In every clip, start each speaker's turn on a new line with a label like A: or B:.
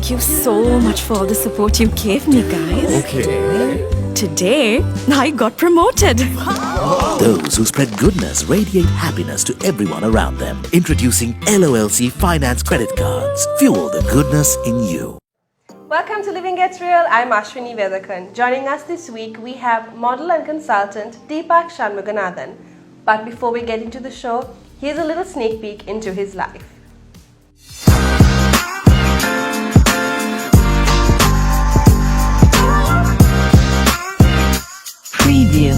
A: Thank you so much for all the support you gave me, guys.
B: Okay.
A: Today, I got promoted.
B: Those who spread goodness radiate happiness to everyone around them. Introducing LOLC Finance Credit Cards. Fuel the goodness in you.
C: Welcome to Living Gets Real. I'm Ashwini Vedakhan. Joining us this week, we have model and consultant Deepak Shanmuganathan. But before we get into the show, here's a little sneak peek into his life.
A: Preview.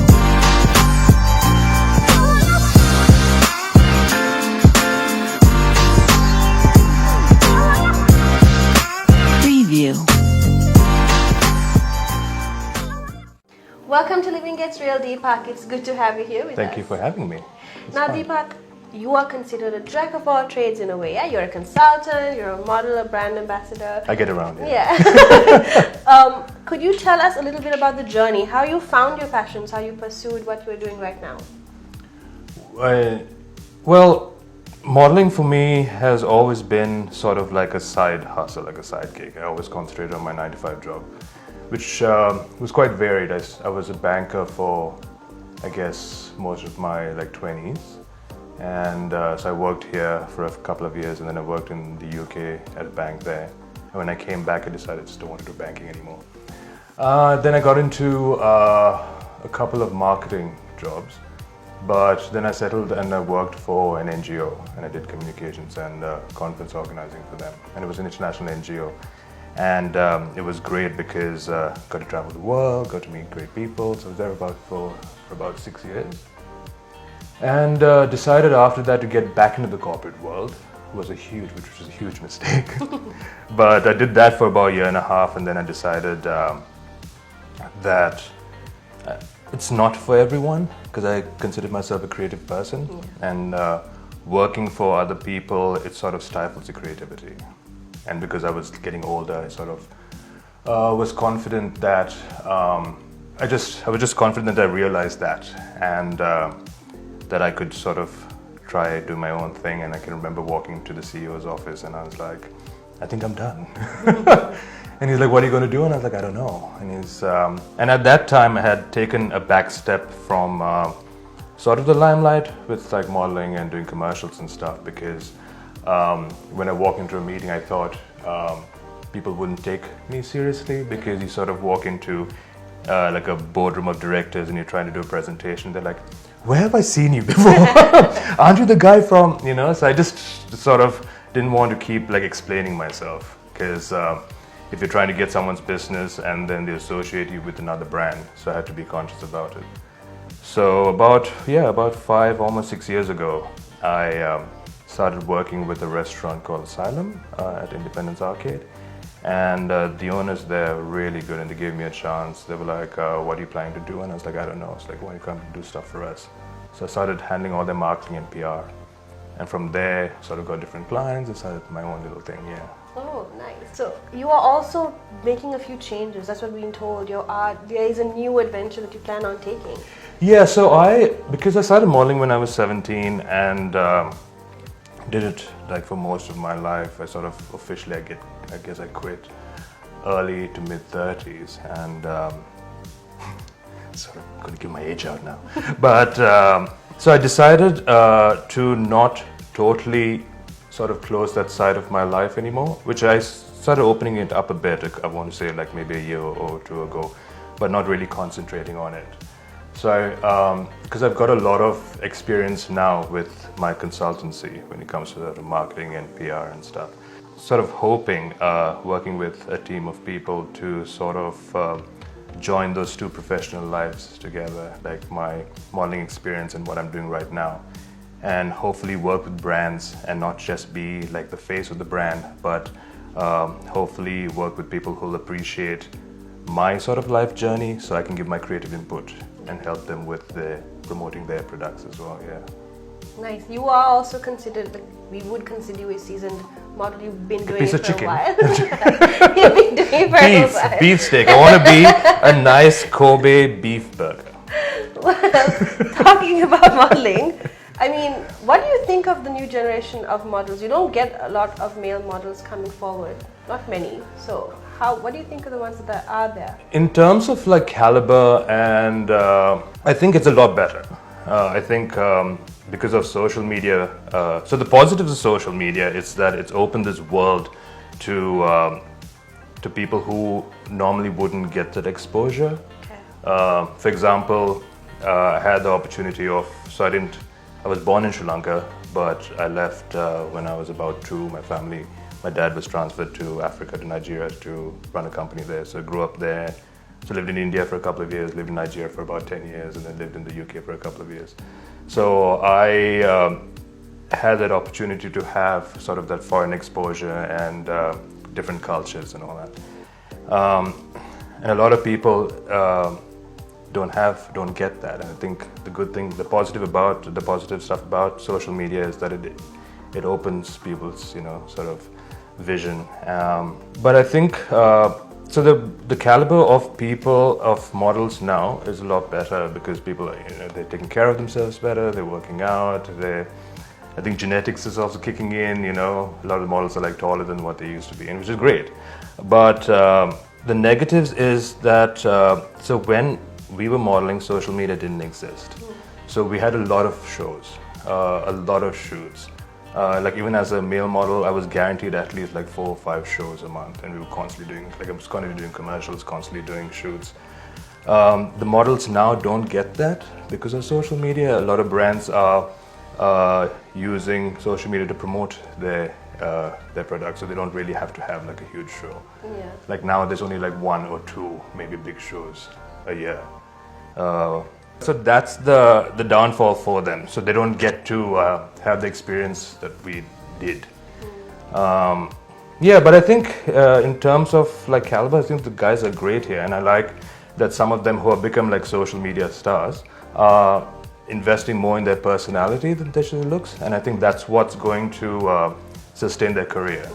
C: Welcome to Living Gets Real, Deepak. It's good to have you here with us.
D: Thank you for having me.
C: Now, Deepak, you are considered a jack of all trades in a way. Yeah? You're a consultant, you're a model, a brand ambassador.
D: I get around here.
C: Yeah. Could you tell us a little bit about the journey, how you found your passions, how you pursued what you're doing right now?
D: Well, modeling for me has always been sort of like a side hustle, like a side gig. I always concentrated on my 9-to-5 job, which was quite varied. I was a banker for, I guess, most of my 20s. And so I worked here for a couple of years, and then I worked in the UK at a bank there. And when I came back, I decided I just don't want to do banking anymore. Then I got into a couple of marketing jobs, but then I settled and I worked for an NGO, and I did communications and conference organizing for them. And it was an international NGO. And it was great because got to travel the world, got to meet great people. So I was there for about 6 years. And decided after that to get back into the corporate world, which was a huge mistake. But I did that for about a year and a half, and then I decided that it's not for everyone, because I considered myself a creative person, and working for other people, it sort of stifles the creativity. And because I was getting older, I sort of was confident that I was just confident that I realized that, and that I could sort of try do my own thing. And I can remember walking to the CEO's office, and I was like, I think I'm done. And he's like, what are you going to do? And I was like, I don't know. And at that time, I had taken a back step from sort of the limelight with modeling and doing commercials and stuff, because when I walk into a meeting, I thought people wouldn't take me seriously, because you sort of walk into a boardroom of directors and you're trying to do a presentation. They're like, where have I seen you before? Aren't you the guy from, So I just sort of didn't want to keep explaining myself, because if you're trying to get someone's business and then they associate you with another brand, so I had to be conscious about it. So about 5, almost 6 years ago, I started working with a restaurant called Asylum at Independence Arcade. And the owners there were really good, and they gave me a chance. They were like, what are you planning to do? And I was like, I don't know. It's like, why don't you come do stuff for us? So I started handling all their marketing and PR. And from there, sort of got different clients and started my own little thing, yeah.
C: Oh, nice. So you are also making a few changes. That's what we've been told. There is a new adventure that you plan on taking.
D: Yeah, so because I started modeling when I was 17 and did it for most of my life, I sort of officially, I guess I quit early to mid 30s, and sort of going to give my age out now. But so I decided to not totally sort of close that side of my life anymore, which I started opening it up a bit. I want to say maybe a year or two ago, but not really concentrating on it. So because I've got a lot of experience now with my consultancy when it comes to marketing and PR and stuff. Sort of hoping, working with a team of people to sort of join those two professional lives together, like my modeling experience and what I'm doing right now, and hopefully work with brands and not just be the face of the brand, but hopefully work with people who'll appreciate my sort of life journey, so I can give my creative input and help them with promoting their products as well, yeah.
C: Nice. You are also considered, we would consider you a seasoned model. You've been doing
D: piece
C: it
D: of
C: for
D: chicken.
C: a while. You've been doing it for a while.
D: Beef steak. I want to be a nice Kobe beef burger.
C: Well, talking about modeling, I mean, what do you think of the new generation of models? You don't get a lot of male models coming forward, not many. So, what do you think of the ones that are there?
D: In terms of like caliber, and I think it's a lot better. I think because of social media. So the positives of social media is that it's opened this world to people who normally wouldn't get that exposure.
C: Okay.
D: For example, I had the opportunity of, I was born in Sri Lanka, but I left when I was about 2. My dad was transferred to Africa, to Nigeria, to run a company there. So I grew up there. So lived in India for a couple of years, lived in Nigeria for about 10 years, and then lived in the UK for a couple of years. So I had that opportunity to have sort of that foreign exposure and different cultures and all that. And a lot of people don't get that. And I think the positive stuff about social media is that it opens people's, sort of vision. But I think, so the caliber of people, of models now is a lot better because people are, they're taking care of themselves better, they're working out, I think genetics is also kicking in, a lot of the models are like taller than what they used to be, and which is great. But the negatives is that, so when we were modeling, social media didn't exist. So we had a lot of shows, a lot of shoots. Like even as a male model, I was guaranteed at least like 4 or 5 shows a month, and we were constantly doing commercials, constantly doing shoots. The models now don't get that because of social media. A lot of brands are using social media to promote their products, so they don't really have to have like a huge show.
C: Yeah.
D: Like now, there's only like 1 or 2 maybe big shows a year. So that's the downfall for them. So they don't get to have the experience that we did. Yeah, but I think in terms of like caliber, I think the guys are great here, and I like that some of them who have become like social media stars are investing more in their personality than their looks, and I think that's what's going to sustain their career.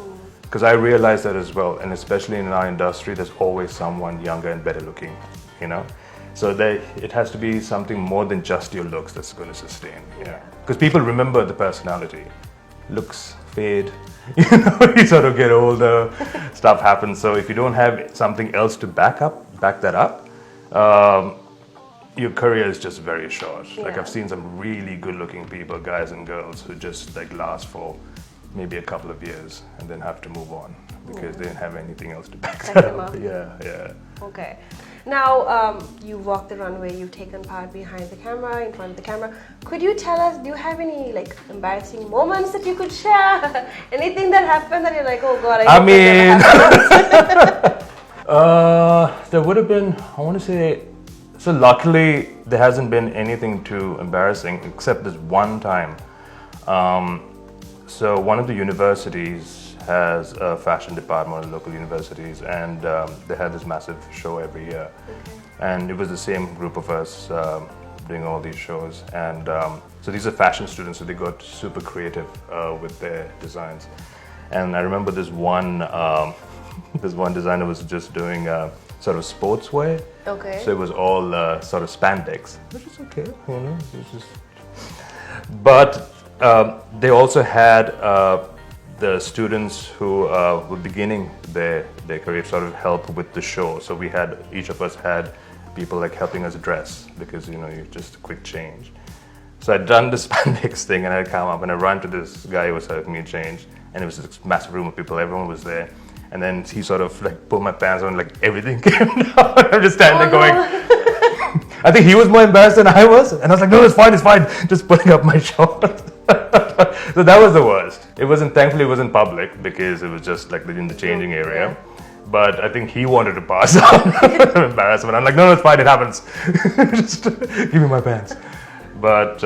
D: Because I realize that as well, and especially in our industry, there's always someone younger and better looking, So it has to be something more than just your looks that's going to sustain. Because people remember the personality. Looks fade, you sort of get older, stuff happens. So if you don't have something else to back that up, your career is just very short.
C: Yeah.
D: Like I've seen some really good-looking people, guys and girls, who just like last for maybe a couple of years and then have to move on because they didn't have anything else to back that
C: them
D: up.
C: up.
D: Yeah.
C: Okay. Now, you've walked the runway, you've taken part behind the camera, in front of the camera. Could you tell us, do you have any like embarrassing moments that you could share? Anything that happened that you're like, oh God, I mean,
D: there would have been, I want to say, so luckily there hasn't been anything too embarrassing except this one time. So one of the universities has a fashion department, one of the local universities, and they had this massive show every year.
C: Okay.
D: And it was the same group of us doing all these shows. And so these are fashion students, so they got super creative with their designs. And I remember this one designer was just doing sort of sportswear.
C: Okay.
D: So it was all sort of spandex, which is okay, It's just... But they also had the students who were beginning their career sort of help with the show. So each of us had people like helping us dress because you just a quick change. So I'd done the spandex thing and I'd come up and I ran to this guy who was helping me change, and it was this massive room of people, everyone was there. And then he sort of like pulled my pants on, like everything came down. I'm just standing there going, I think he was more embarrassed than I was. And I was like, no, it's fine. Just putting up my shorts. So that was the worst. Thankfully it wasn't public because it was just like in the changing area. But I think he wanted to pass on embarrassment. I'm like, no, it's fine, it happens. Just give me my pants. But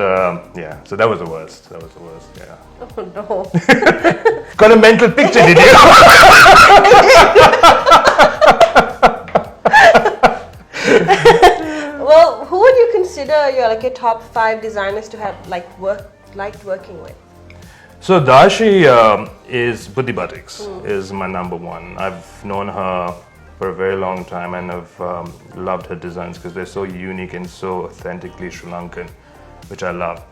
D: yeah, so that was the worst. Yeah.
C: Oh no.
D: Got a mental picture, did you?
C: Well, who would you consider your top 5 designers to have liked working with?
D: So Darshi is Buddhi Batiks, is my number 1. I've known her for a very long time and I've loved her designs because they're so unique and so authentically Sri Lankan. which I love.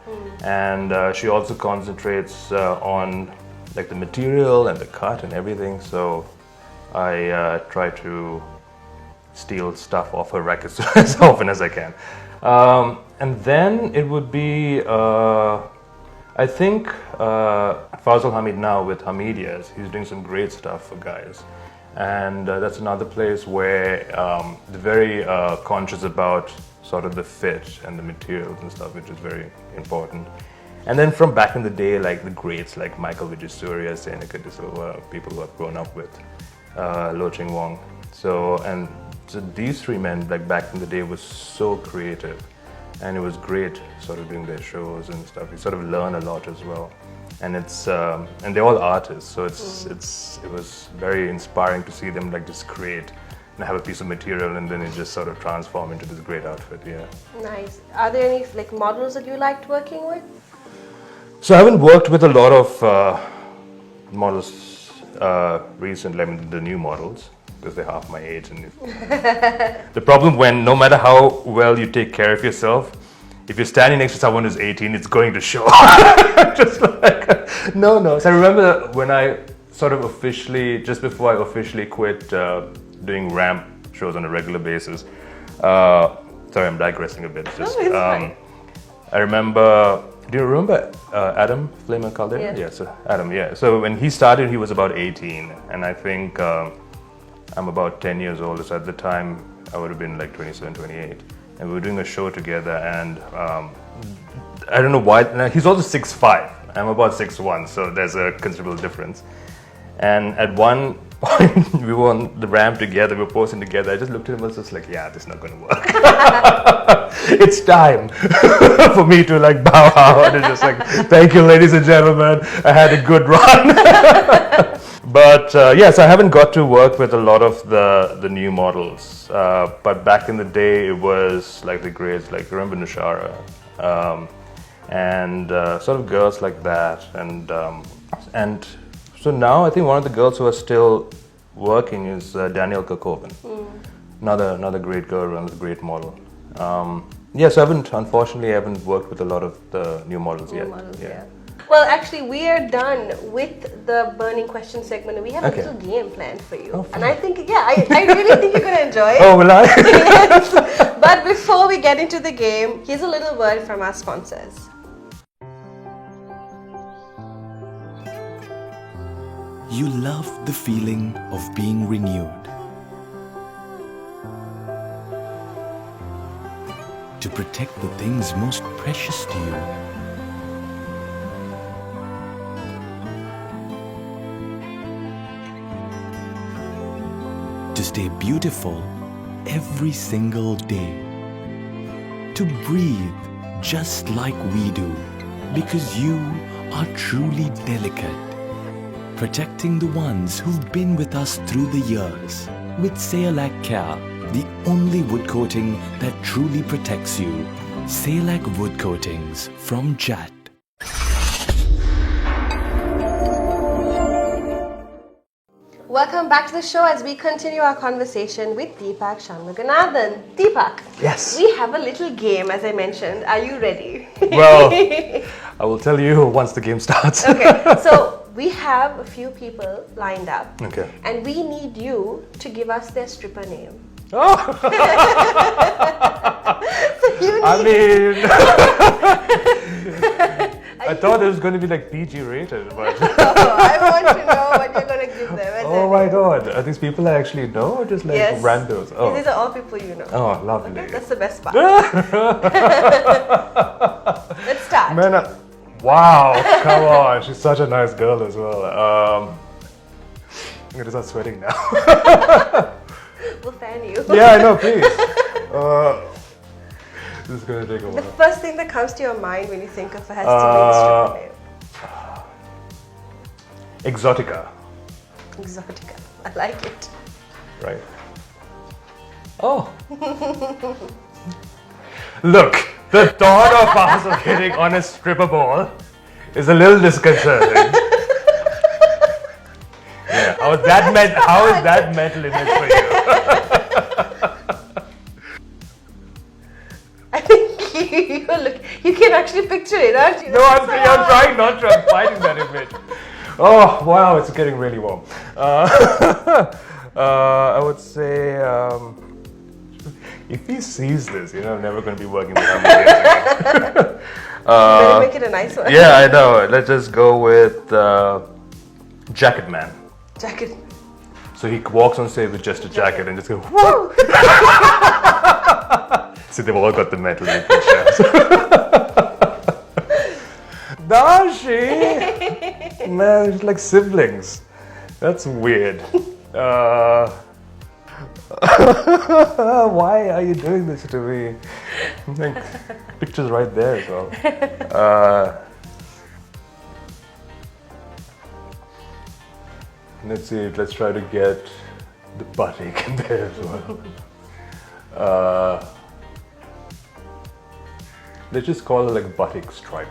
D: And she also concentrates on like the material and the cut and everything. So I try to steal stuff off her rack as often as I can. And then it would be, I think, Fazal Hamid now with Hamidiyas. He's doing some great stuff for guys. And that's another place where they're very conscious about sort of the fit and the materials and stuff, which is very important. And then from back in the day, like the greats like Michael Vijaysurya, Seneca De Silva, people who I've grown up with, Lo Ching Wong. So these three men, like back in the day, was so creative, and it was great sort of doing their shows and stuff. You sort of learn a lot as well, and it's and they're all artists, so it was very inspiring to see them like just create and have a piece of material, and then it just sort of transform into this great outfit. Yeah.
C: Nice. Are there any like models that you liked working with?
D: So I haven't worked with a lot of models recently. I mean, the new models, because they're half my age. And the problem when no matter how well you take care of yourself, if you're standing next to someone who's 18, it's going to show. Just like, no. So I remember when I sort of officially, just before I officially quit doing ramp shows on a regular basis. Sorry, I'm digressing a bit. Just,
C: it's fine.
D: I remember. Do you remember Adam Flamer Caldera?
C: Yeah.
D: Yeah, so Adam, yeah. So when he started, he was about 18, and I think I'm about 10 years old. So at the time, I would have been like 27, 28. And we were doing a show together, and I don't know why. Now, he's also 6'5". I'm about 6'1", so there's a considerable difference. And at one point, we were on the ramp together, we were posing together. I just looked at him and was just like, yeah, this is not going to work. It's time for me to like bow out and just like, thank you, ladies and gentlemen, I had a good run. But yes, I haven't got to work with a lot of the new models. But back in the day, it was like the greats, like remember Nushara, and sort of girls like that. And so now I think one of the girls who are still working is Danielle Kakoven. Another great girl, another great model. Yes, unfortunately, I haven't worked with a lot of the new models yet.
C: Yeah. Well, actually, we are done with the burning question segment, and we have a little game planned for you.
D: Oh,
C: and I think, I really think you're going to enjoy it.
D: Oh, will I?
C: Yes. But before we get into the game, here's a little word from our sponsors.
E: You love the feeling of being renewed. To protect the things most precious to you. To stay beautiful every single day. To breathe just like we do, because you are truly delicate. Protecting the ones who've been with us through the years. With Sayalac Care, the only wood coating that truly protects you. Sayalac Wood Coatings from Jat.
C: Welcome back to the show as we continue our conversation with Deepak Shanmuganathan. Deepak,
D: Yes.
C: we have a little game, as I mentioned. Are you ready?
D: Well, I will tell you once the game starts.
C: Okay, so we have a few people lined up.
D: Okay.
C: And we need you to give us their stripper name.
D: Oh. I mean, I thought it was going to be like PG rated, but
C: I want to know what you're going to give them. as
D: oh
C: their
D: my
C: name.
D: god, are these people I actually know or just like
C: Yes.
D: randos? Oh,
C: These are all people you know.
D: oh, lovely.
C: That's the best part. Let's start.
D: Man, wow, come on, she's such a nice girl as well. I'm gonna start sweating now.
C: We'll fan you.
D: Yeah, I know, please. This is gonna take a
C: The
D: while.
C: first thing that comes to your mind when you think of a has to be the stripper name.
D: Exotica,
C: Exotica. I like it.
D: right? Oh. Look, the thought of us hitting on a stripper ball is a little disconcerting. Yeah, how is that mental image for you?
C: I think You can actually picture it, aren't you?
D: No, I'm trying not to. I'm fighting that image. Oh, wow, it's getting really warm. I would say, if he sees this, I'm never going to be working with him again.
C: Better make it a nice one.
D: Yeah, I know. Let's just go with Jacket Man.
C: Jacket.
D: So he walks on stage with just a jacket and just go, woo! So they've all got the metal pictures. Dashi! Man, it's like siblings. That's weird. Why are you doing this to me? Like, pictures right there as well. Let's see, let's try to get the batik in there as well. Let's just call it like batik stripe.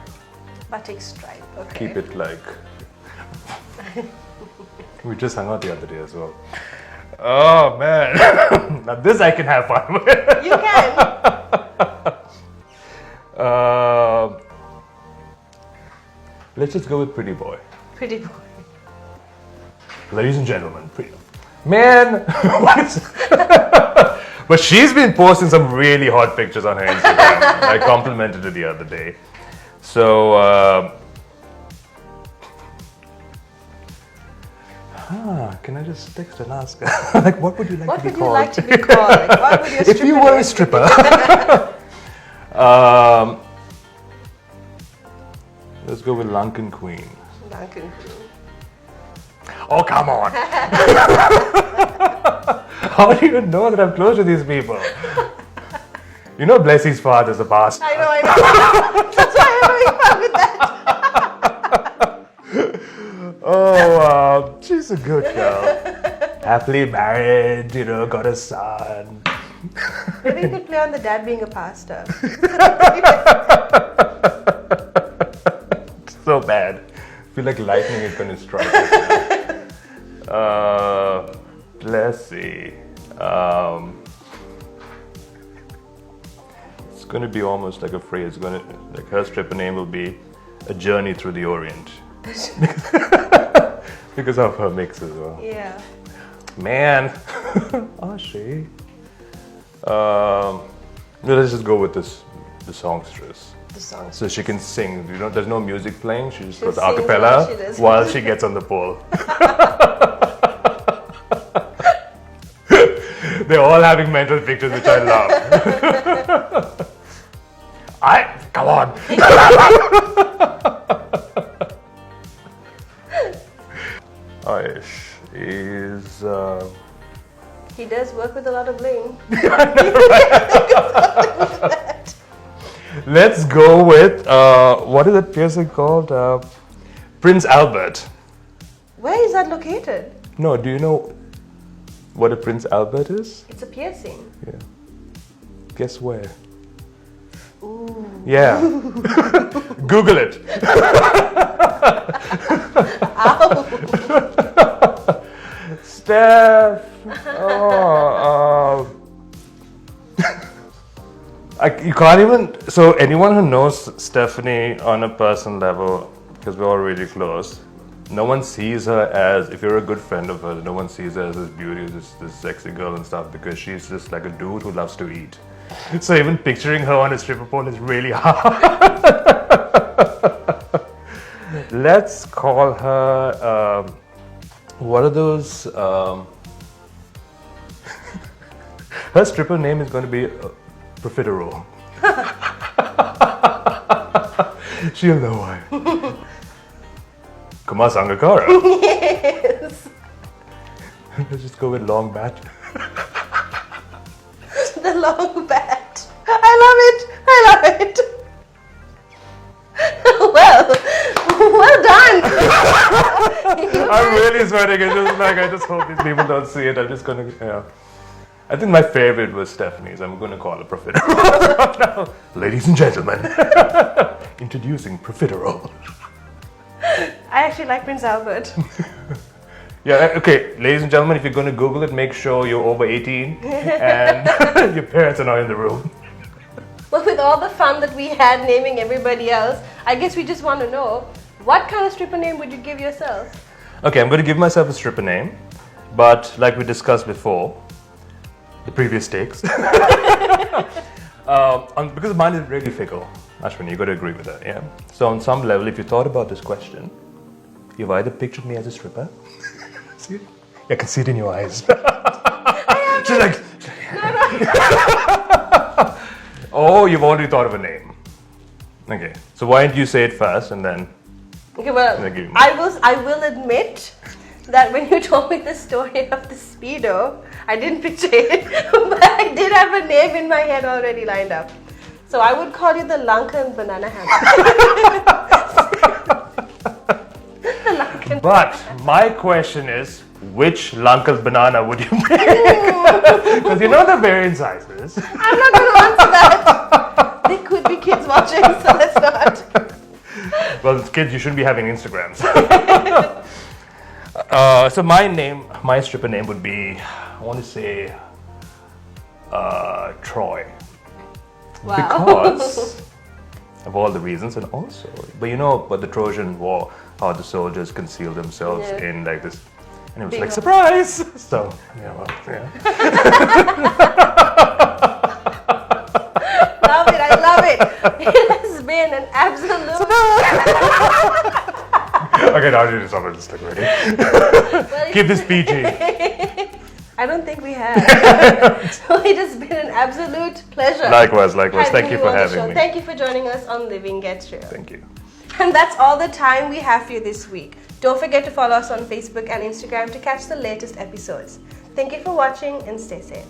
C: Batik stripe, okay.
D: Keep it like... We just hung out the other day as well. Oh man, now this I can have fun with.
C: You can.
D: Let's just go with Pretty Boy.
C: Pretty boy.
D: Ladies and gentlemen, man, what is But she's been posting some really hot pictures on her Instagram. I complimented her the other day. So, can I just text and ask her? Like, what would you like to be called?
C: What would you like to be called? Like, what would your
D: If you were a stripper. Let's go with Lankan Queen.
C: Lankan Queen.
D: Oh, come on. How do you know that I'm close to these people? You know Blessy's father's a pastor.
C: I know. That's why I'm having fun with that.
D: Oh, she's a good girl. Happily married, got a son.
C: Maybe you could play on the dad being a pastor.
D: So bad. I feel like lightning is going to strike us. Let's see. It's going to be almost like a phrase. Like her stripper name will be A Journey Through the Orient. Because of her mix as well.
C: Yeah.
D: Man. Oh, she. Let's just go with the songstress.
C: The song.
D: So she can sing. There's no music playing. She just goes a
C: sings
D: cappella
C: while she does.
D: while she gets on the pole. They're all having mental pictures, which I love. Come on. Aish is.
C: He does work with a lot of bling.
D: Let's go with what is that piercing called? Prince Albert.
C: Where is that located?
D: No, do you know what a Prince Albert is?
C: It's a piercing.
D: Yeah. Guess where?
C: Ooh.
D: Yeah. Google it. Steph. You can't even. So anyone who knows Stephanie on a personal level, because we're all really close, no one sees her as, if you're a good friend of hers, no one sees her as this beauty, this sexy girl and stuff, because she's just like a dude who loves to eat. So even picturing her on a stripper pole is really hard. Let's call her, what are those, her stripper name is going to be Profiterole. She'll know why. Kumar Sangakkara.
C: Yes.
D: Let's just go with Long Bat.
C: The long bat. I love it. Well done.
D: I'm really sweating. I just hope these people don't see it. I'm just gonna, I think my favorite was Stephanie's. I'm gonna call her Profiterole. Now, ladies and gentlemen, introducing Profiterole.
C: I actually like Prince Albert.
D: Yeah, okay, ladies and gentlemen, if you're going to Google it, make sure you're over 18 and your parents are not in the room.
C: Well, with all the fun that we had naming everybody else, I guess we just want to know, what kind of stripper name would you give yourself?
D: Okay, I'm going to give myself a stripper name, but like we discussed before, the previous takes, because mine is really fickle. Ashwin, you got to agree with that, yeah? So on some level, if you thought about this question, you've either pictured me as a stripper. See it? I can see it in your eyes. She's like, oh, you've already thought of a name. Okay, so why don't you say it first and then...
C: Okay, well, I will admit that when you told me the story of the Speedo, I didn't picture it, but I did have a name in my head already lined up. So I would call you the Lankan Banana Hammock.
D: But my question is, which Lankan banana would you pick? Because you know the varying sizes.
C: I'm not going to answer that. There could be kids watching, so let's not.
D: Well, kids, you shouldn't be having Instagrams. So my stripper name would be, I want to say, Troy.
C: Wow.
D: Because of all the reasons, and also, but you know about the Trojan War, how the soldiers concealed themselves in like this, and it was like, surprise! So, yeah, well, yeah.
C: Love it, I love it. It has been an absolute...
D: Okay, now you just have to stick ready. Keep this PG.
C: I don't think we have. So it has been an absolute pleasure.
D: Likewise. Thank you for having me.
C: Thank you for joining us on Living Gets Real.
D: Thank you.
C: And that's all the time we have for you this week. Don't forget to follow us on Facebook and Instagram to catch the latest episodes. Thank you for watching and stay safe.